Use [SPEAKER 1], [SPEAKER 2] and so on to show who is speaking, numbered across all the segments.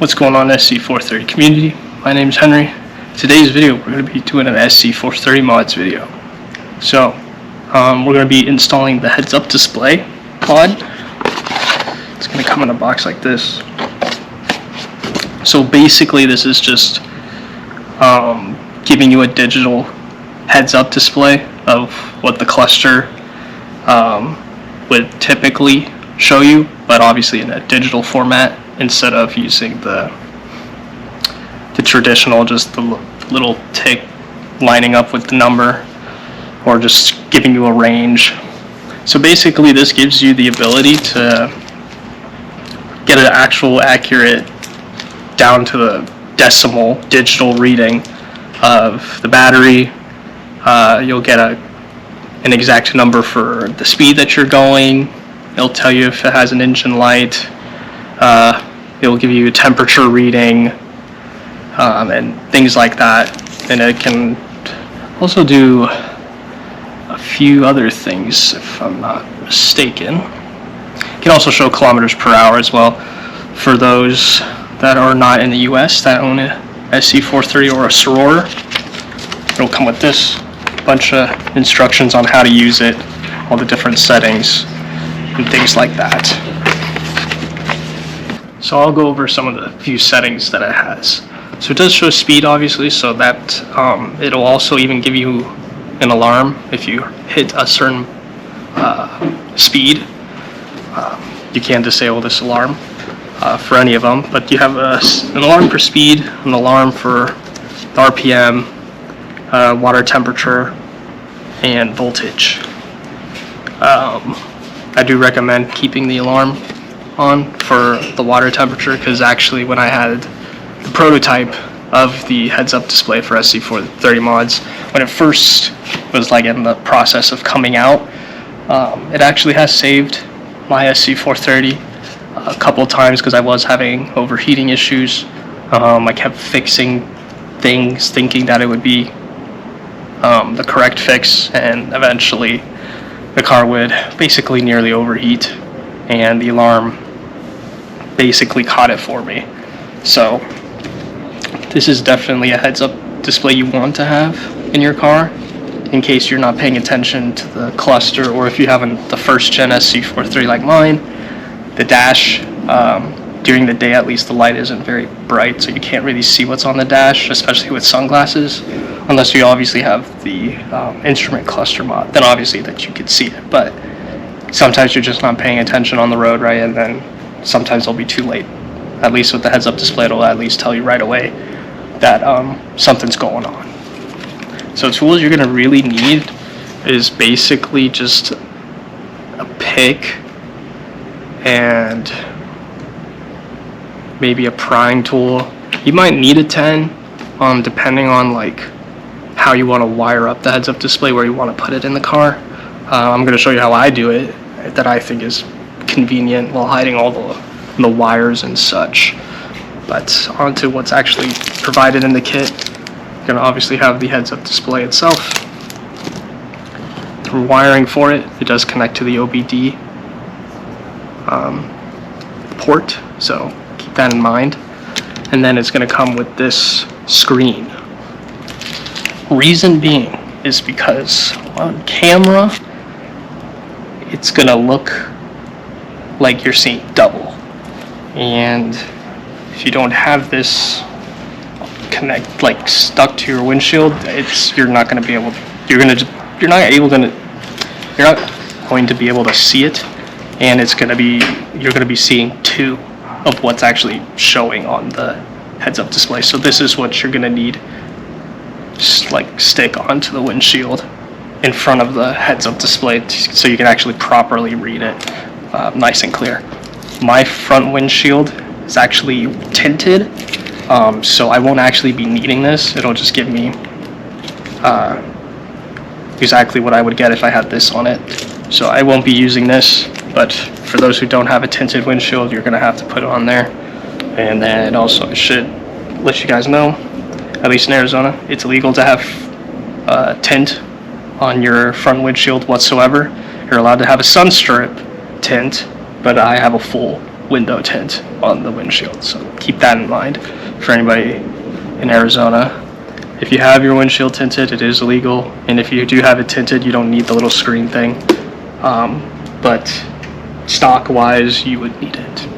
[SPEAKER 1] What's going on, SC430 community? My name is Henry. Today's video we're going to be doing an SC430 mods video. So we're going to be installing the heads-up display mod. It's going to come in a box like this. So basically this is just giving you a digital heads-up display of what the cluster would typically show you, but obviously in a digital format instead of using the traditional, just the little tick lining up with the number, or just giving you a range. So basically this gives you the ability to get an actual accurate down to the decimal digital reading of the battery. You'll get an exact number for the speed that you're going. It'll tell you if it has an engine light. It'll give you a temperature reading and things like that. And it can also do a few other things, if I'm not mistaken. It can also show kilometers per hour as well for those that are not in the US that own a SC430 or a Soror. It'll come with this bunch of instructions on how to use it, all the different settings and things like that. So I'll go over some of the few settings that it has. So it does show speed, obviously, so that it'll also even give you an alarm if you hit a certain speed. You can disable this alarm for any of them, but you have an alarm for speed, an alarm for the RPM, water temperature, and voltage. I do recommend keeping the alarm on for the water temperature, because actually when I had the prototype of the heads-up display for SC430 mods, when it first was like in the process of coming out, it actually has saved my SC430 a couple times because I was having overheating issues. I kept fixing things thinking that it would be the correct fix, and eventually the car would basically nearly overheat, and the alarm basically caught it for me. So this is definitely a heads-up display you want to have in your car in case you're not paying attention to the cluster, or if you haven't the first gen SC430 like mine. The dash, during the day at least, the light isn't very bright, so you can't really see what's on the dash, especially with sunglasses, unless you obviously have the instrument cluster mod, then obviously that you could see it. But sometimes you're just not paying attention on the road, right? And then sometimes it'll be too late. At least with the heads-up display, it'll at least tell you right away that something's going on. So tools you're gonna really need is basically just a pick and maybe a prying tool. You might need a 10, depending on like how you want to wire up the heads-up display, where you want to put it in the car. I'm going to show you how I do it, that I think is convenient while hiding all the wires and such. But onto what's actually provided in the kit. You're going to obviously have the heads-up display itself. The wiring for it, it does connect to the OBD port, so keep that in mind. And then it's going to come with this screen. Reason being is because on camera it's going to look like you're seeing double, and if you don't have this connect like stuck to your windshield, you're not going to be able to, you're not going to be able to see it, and you're going to be seeing two of what's actually showing on the heads-up display. So this is what you're going to need, just like stick onto the windshield in front of the heads-up display so you can actually properly read it nice and clear. My front windshield is actually tinted, so I won't actually be needing this. It'll just give me exactly what I would get if I had this on it. So I won't be using this, but for those who don't have a tinted windshield, you're going to have to put it on there. And then also I should let you guys know, at least in Arizona, it's illegal to have tint on your front windshield whatsoever. You're allowed to have a sun strip tint, but I have a full window tint on the windshield. So keep that in mind for anybody in Arizona. If you have your windshield tinted, it is illegal, and if you do have it tinted, you don't need the little screen thing. But stock wise, you would need it.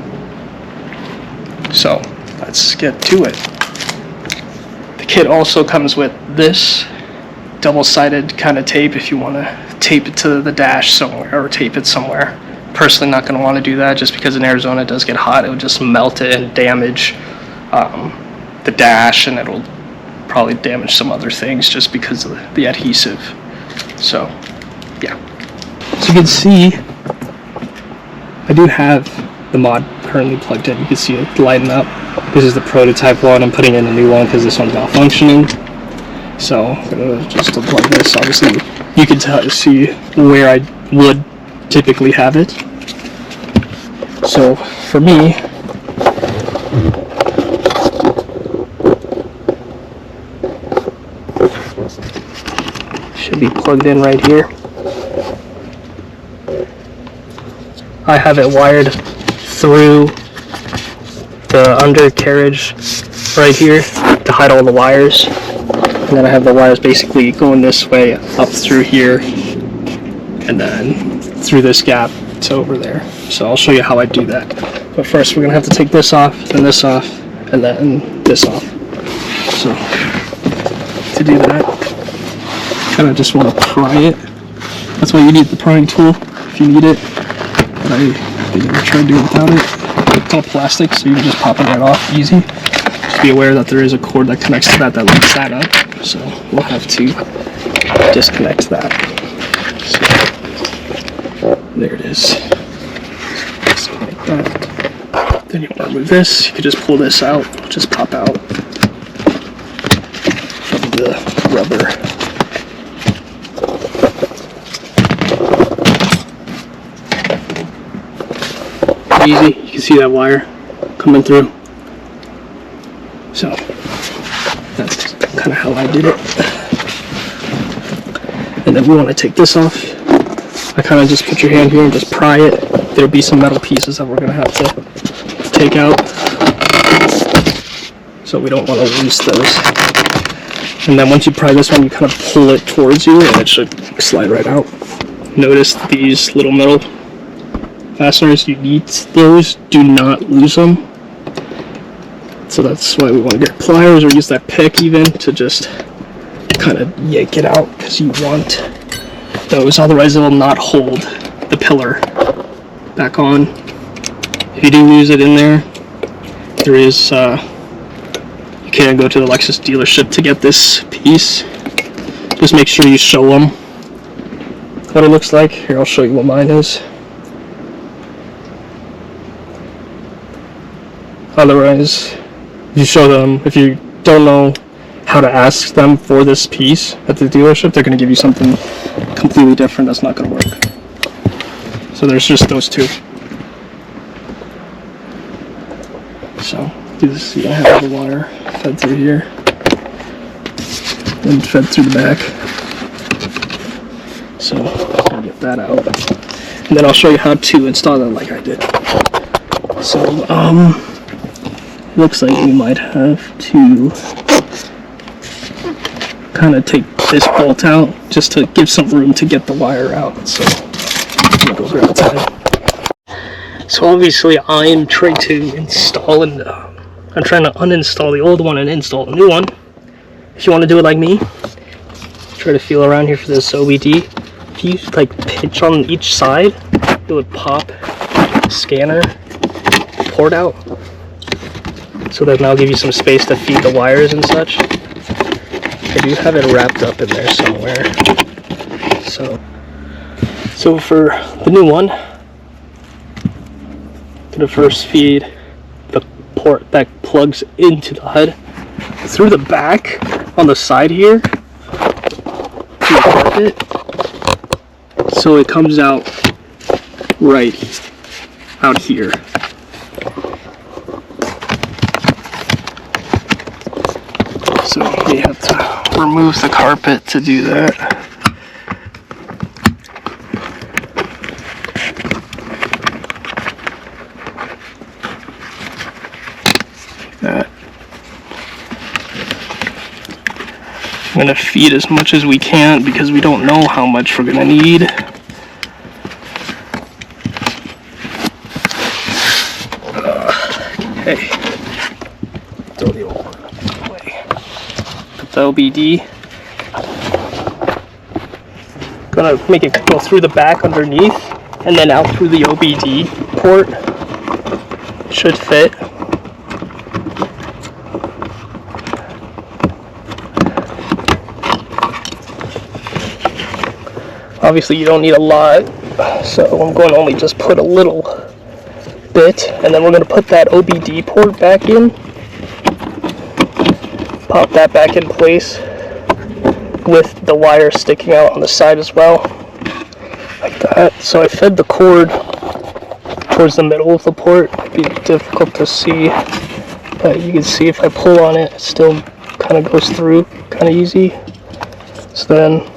[SPEAKER 1] So let's get to it. The kit also comes with this double-sided kind of tape if you want to tape it to the dash somewhere or tape it somewhere. Personally, not going to want to do that just because in Arizona it does get hot. It would just melt it and damage the dash, and it'll probably damage some other things just because of the adhesive. So yeah, so you can see I do have the mod currently plugged in. You can see it lighting up. This is the prototype one. I'm putting in a new one because this one's malfunctioning. So I'm gonna just unplug this. Obviously you can see where I would typically have it. So for me, should be plugged in right here. I have it wired through the undercarriage right here to hide all the wires, and then I have the wires basically going this way up through here and then through this gap to over there. So I'll show you how I do that, but first we're gonna have to take this off, then this off, and then this off. So to do that, kind of just want to pry it. That's why you need the prying tool if you need it, but I think I'm gonna try to do it without it. It's all plastic, so you can just pop it right off easy. Just be aware that there is a cord that connects to that links that up, so we'll have to disconnect that. So, there it is. Just like that. Then you want to remove this. You can just pull this out. It'll just pop out from the rubber. Easy. You can see that wire coming through. So that's kind of how I did it. And then we want to take this off. I kind of just put your hand here and just pry it. There'll be some metal pieces that we're going to have to take out, so we don't want to lose those. And then once you pry this one, you kind of pull it towards you and it should slide right out. Notice these little metal fasteners, you need those, do not lose them. So that's why we want to get pliers or use that pick even to just kind of yank it out, because you want those, otherwise it will not hold the pillar back on. If you do lose it in there, there is you can go to the Lexus dealership to get this piece. Just make sure you show them what it looks like. Here, I'll show you what mine is. Otherwise, if you show them, if you don't know how to ask them for this piece at the dealership, they're going to give you something completely different that's not going to work. So there's just those two. So do this. See, I have the wire fed through here and fed through the back. So I'll get that out, and then I'll show you how to install it like I did. So looks like we might have to kind of take this bolt out just to give some room to get the wire out. So we'll go grab that. So obviously I'm trying to install and I'm trying to uninstall the old one and install the new one. If you want to do it like me, try to feel around here for this OBD. If you like pitch on each side, it would pop the scanner port out. So that now give you some space to feed the wires and such. I do have it wrapped up in there somewhere. So for the new one, I'm gonna first feed the port that plugs into the HUD through the back on the side here to the carpet, so it comes out right out here. So you have to remove the carpet to do that. I'm gonna feed as much as we can because we don't know how much we're gonna need. Okay. Throw the old one away. Put the OBD. Gonna make it go through the back underneath and then out through the OBD port. Should fit. Obviously you don't need a lot, so I'm going to only just put a little bit, and then we're going to put that OBD port back in. Pop that back in place with the wire sticking out on the side as well, like that. So I fed the cord towards the middle of the port. It might be difficult to see, but you can see if I pull on it, it still kind of goes through kind of easy. So then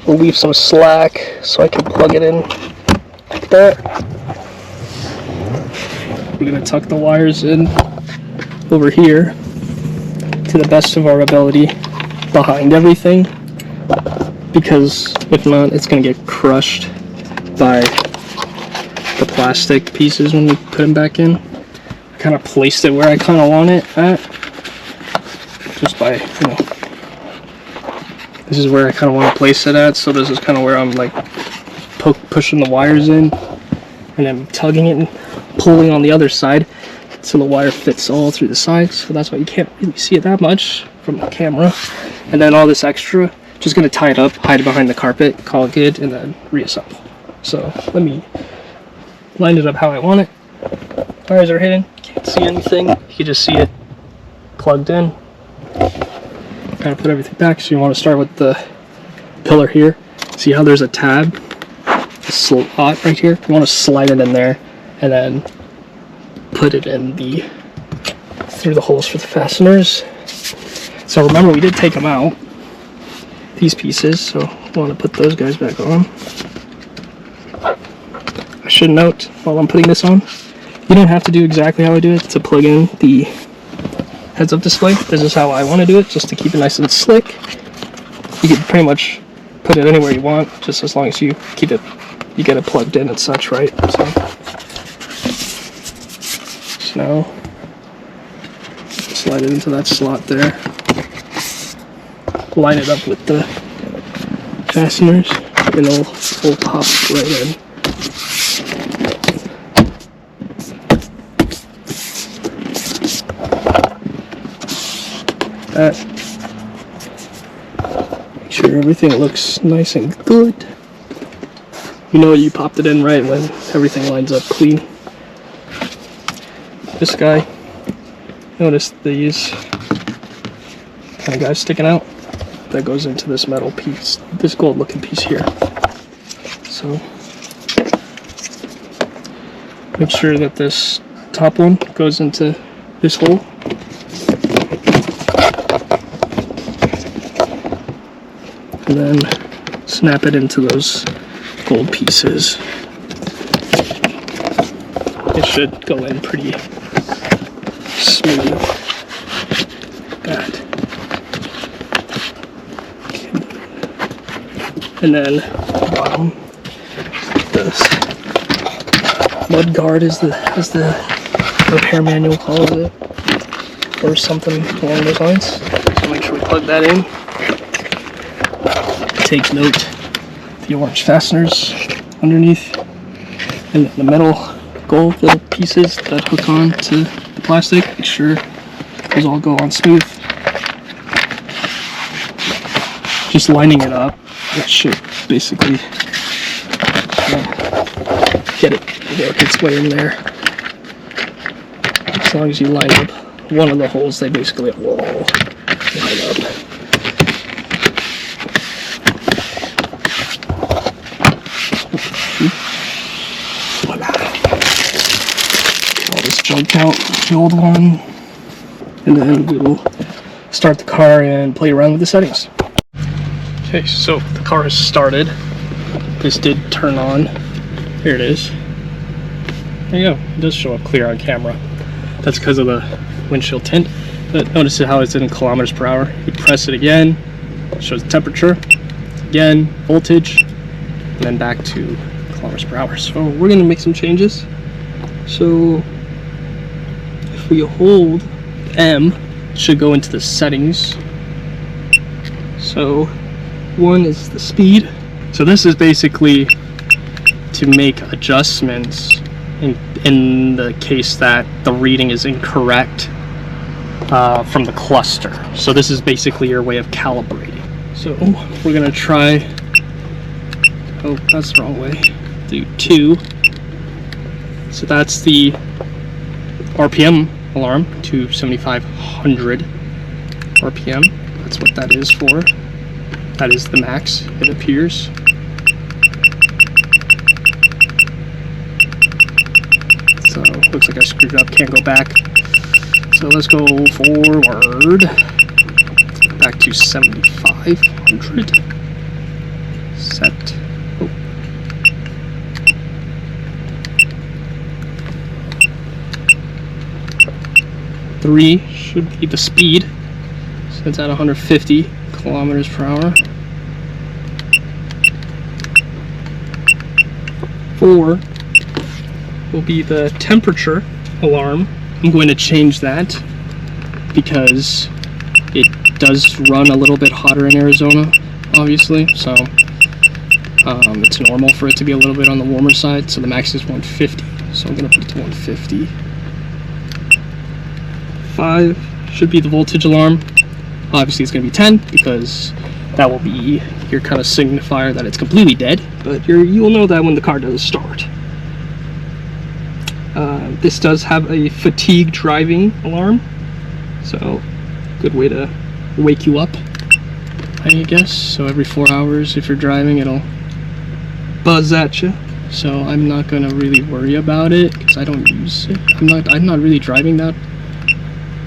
[SPEAKER 1] we'll leave some slack so I can plug it in like that. We're going to tuck the wires in over here to the best of our ability behind everything, because if not, it's going to get crushed by the plastic pieces when we put them back in. I kind of placed it where I kind of want it at, just by, you know, this is where I kind of want to place it at, so this is kind of where I'm like pushing the wires in, and then tugging it and pulling on the other side so the wire fits all through the sides. So that's why you can't really see it that much from the camera. And then all this extra, just going to tie it up, hide it behind the carpet, call it good, and then reassemble. So let me line it up how I want it. Wires are hidden, can't see anything, you can just see it plugged in. Kind of put everything back, so you want to start with the pillar here. See how there's a tab, a slot right here? You want to slide it in there and then put it in through the holes for the fasteners. So remember, we did take them out, these pieces, so I want to put those guys back on. I should note while I'm putting this on, you don't have to do exactly how I do it to plug in the heads-up display. This is how I want to do it, just to keep it nice and slick. You can pretty much put it anywhere you want, just as long as you keep it, you get it plugged in and such, right? So now, slide it into that slot there. Line it up with the fasteners, and it'll pop right in. That. Make sure everything looks nice and good. You know you popped it in right when everything lines up clean. This guy, notice these kind of guys sticking out. That goes into this metal piece, this gold looking piece here. So make sure that this top one goes into this hole. And then snap it into those gold pieces. It should go in pretty smooth. Like that. And then the bottom, this mud guard is the repair manual calls it, or something along those lines. So make sure we plug that in. Take note the orange fasteners underneath, and the metal gold little pieces that hook on to the plastic. Make sure those all go on smooth. Just lining it up, it should basically get it work its way in there. As long as you line up one of the holes, they basically all line up. All this junk out, the old one, and then we'll start the car and play around with the settings. Okay, so the car is started. This did turn on. Here it is. There you go. It does show up clear on camera. That's because of the windshield tint. But notice how it's in kilometers per hour. You press it again, shows the temperature, again, voltage, and then back to kilometers per hour. So we're gonna make some changes. So if we hold M, it should go into the settings. So 1 is the speed. So this is basically to make adjustments in the case that the reading is incorrect from the cluster. So this is basically your way of calibrating. So we're gonna try, oh, that's the wrong way, do 2. So that's the RPM alarm, to 7,500 RPM. That's what that is for. That is the max, it appears. So looks like I screwed up, can't go back. So let's go forward, back to 7,500, set, oh. Three should be the speed, so it's at 150 kilometers per hour. 4 will be the temperature alarm. I'm going to change that because it does run a little bit hotter in Arizona, obviously, so it's normal for it to be a little bit on the warmer side. So the max is 150, so I'm going to put it to 150. 5 should be the voltage alarm. Obviously it's going to be 10 because that will be your kind of signifier that it's completely dead, but you'll know that when the car does start. This does have a fatigue driving alarm, so good way to wake you up, I guess. So every 4 hours if you're driving, it'll buzz at you. So I'm not gonna really worry about it because I don't use it. I'm not really driving that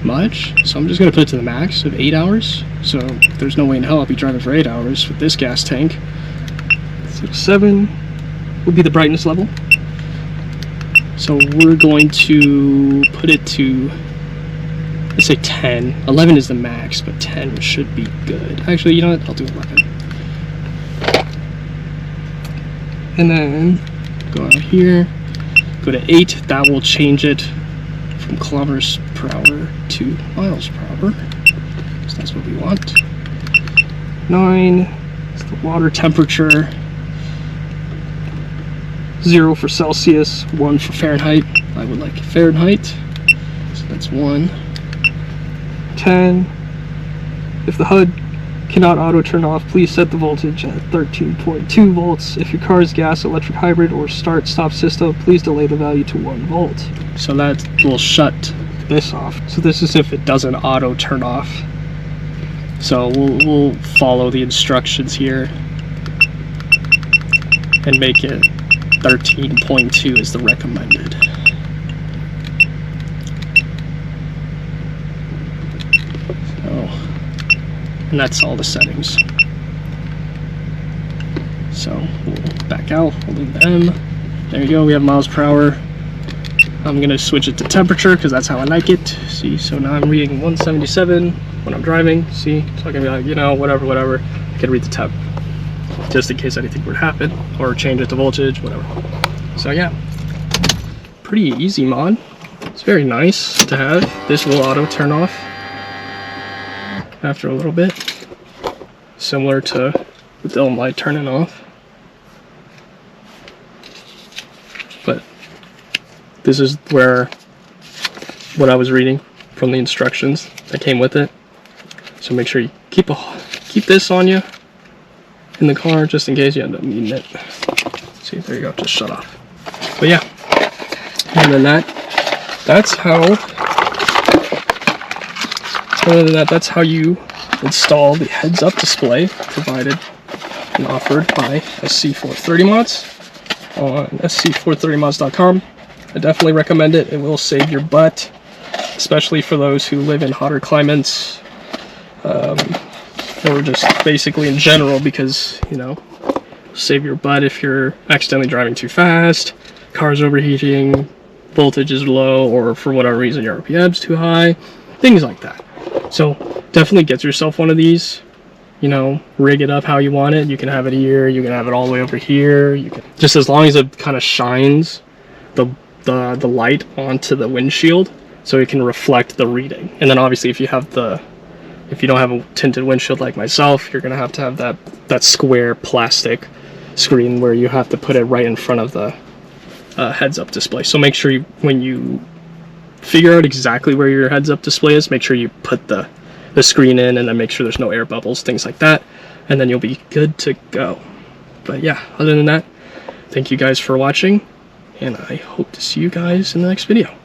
[SPEAKER 1] much, so I'm just gonna put it to the max of 8 hours. So there's no way in hell I'll be driving for 8 hours with this gas tank. So 7 will be the brightness level. So we're going to put it to, let's say 10. 11 is the max, but 10 should be good. Actually, you know what? I'll do 11. And then go out here, go to 8. That will change it from kilometers per hour to miles per hour. So that's what we want. 9 is the water temperature. 0 for Celsius, 1 for Fahrenheit. I would like Fahrenheit, so that's 1. 10. If the HUD cannot auto turn off, please set the voltage at 13.2 volts. If your car is gas, electric hybrid, or start-stop system, please delay the value to 1 volt. So that will shut this off. So this is if it doesn't auto turn off. So we'll follow the instructions here and make it 13.2 is the recommended. So, and that's all the settings. So we'll back out, we'll leave the M. There you go, we have miles per hour. I'm gonna switch it to temperature because that's how I like it. See, so now I'm reading 177 when I'm driving. See, so I can be like, you know, whatever. I can read the temp, just in case anything would happen, or change it to voltage, whatever. So yeah, pretty easy mod. It's very nice to have. This will auto turn off after a little bit, similar to the dome light turning off. But this is what I was reading from the instructions that came with it. So make sure you keep this on you in the car just in case you end up needing it. See, there you go, just shut off. But yeah, other than that's how you install the heads-up display provided and offered by SC430Mods on SC430Mods.com. I definitely recommend it. It will save your butt, especially for those who live in hotter climates, or just basically in general, because, you know, save your butt if you're accidentally driving too fast, car's overheating, voltage is low, or for whatever reason your RPM's too high, things like that. So definitely get yourself one of these. You know, rig it up how you want it. You can have it here, you can have it all the way over here. You can, just as long as it kind of shines the light onto the windshield so it can reflect the reading. And then obviously if you don't have a tinted windshield like myself, you're gonna have to have that square plastic screen where you have to put it right in front of the heads-up display. So make sure when you figure out exactly where your heads-up display is, make sure you put the screen in, and then make sure there's no air bubbles, things like that, and then you'll be good to go. But yeah, other than that, thank you guys for watching, and I hope to see you guys in the next video.